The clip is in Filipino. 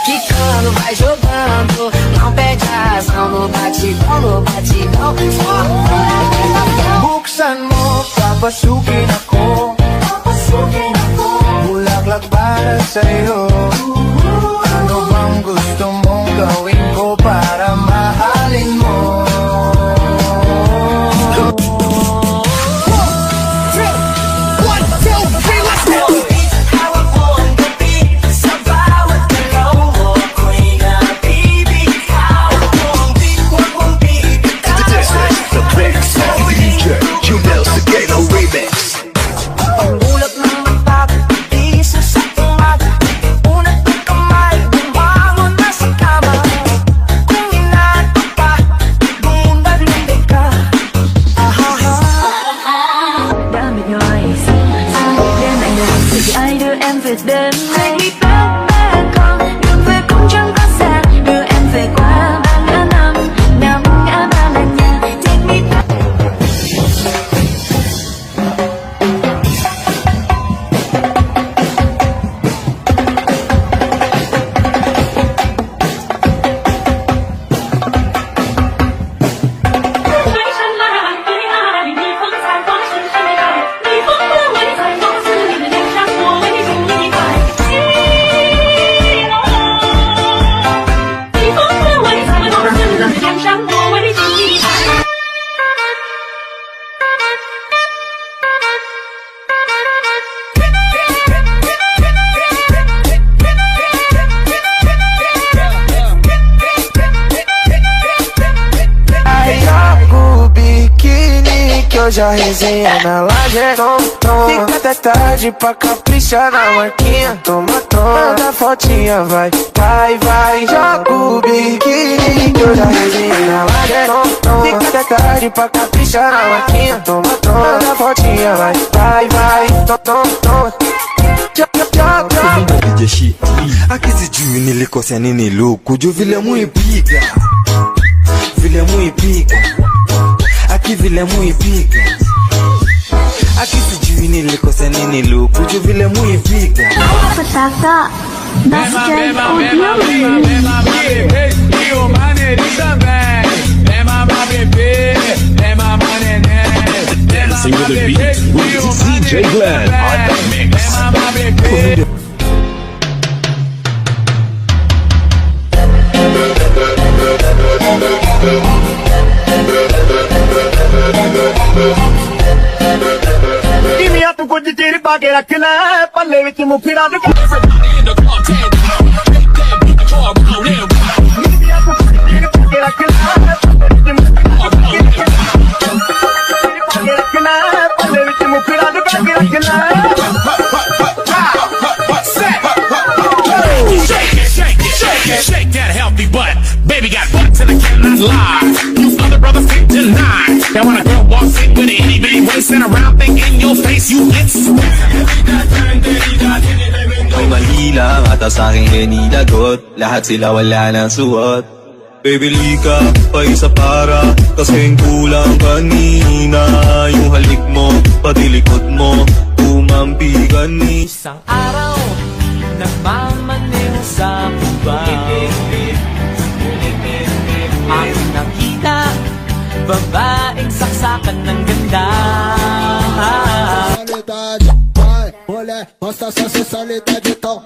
quicando, vai jogando. Não perde a ação no batidão, no batidão. Buksan mo, papasukin ako. Bulaklak para sa'yo. Ano bang gusto mong gawin ko para mahalin mo? Hoje a resenha na laje, fica até tarde pra caprichar na marquinha. Toma, manda fotinha, vai, vai, vai. Joga o biquíni, que hoje a resenha na laje, fica até tarde pra caprichar na marquinha. Toma, manda fotinha, vai, vai, vai. Jeshi akizijui nilikosea nini luku juu vile muipiga, vile muipiga, aki vile muipiga, akisijui nilikosea nini luku juu vile muipiga. Petaka Basket Audio. E o maneirinho também. É mamar bebê, é mamar neném. Dancing with the beat with DJ Glenn on the mix. É mamar bebê. Dimmi tu ਕੁਝ ਚਿਰ ਬਾਗੇ ਰੱਖ ਲੈ ਪੱਲੇ ਵਿੱਚ ਮੁਖੜਾ ਦੇ Shake that healthy butt. Baby got butts and I cannot lie. You other brothers can't deny. Now when a girl walks in with an itty bitty waist and a round thing in your face, you get May mali lang at sa'king inilagot. Lahat sila wala nang suot. Baby lika, pa isa para kasing kulang kanina. Yung halik mo, pati likod mo, umampi kanina. Isang araw, nagmamaneho sa kubaw. Ang nakita, babaeng saksakan ng ganda. Salidade, vai, olé, mostra essa sensualidade então.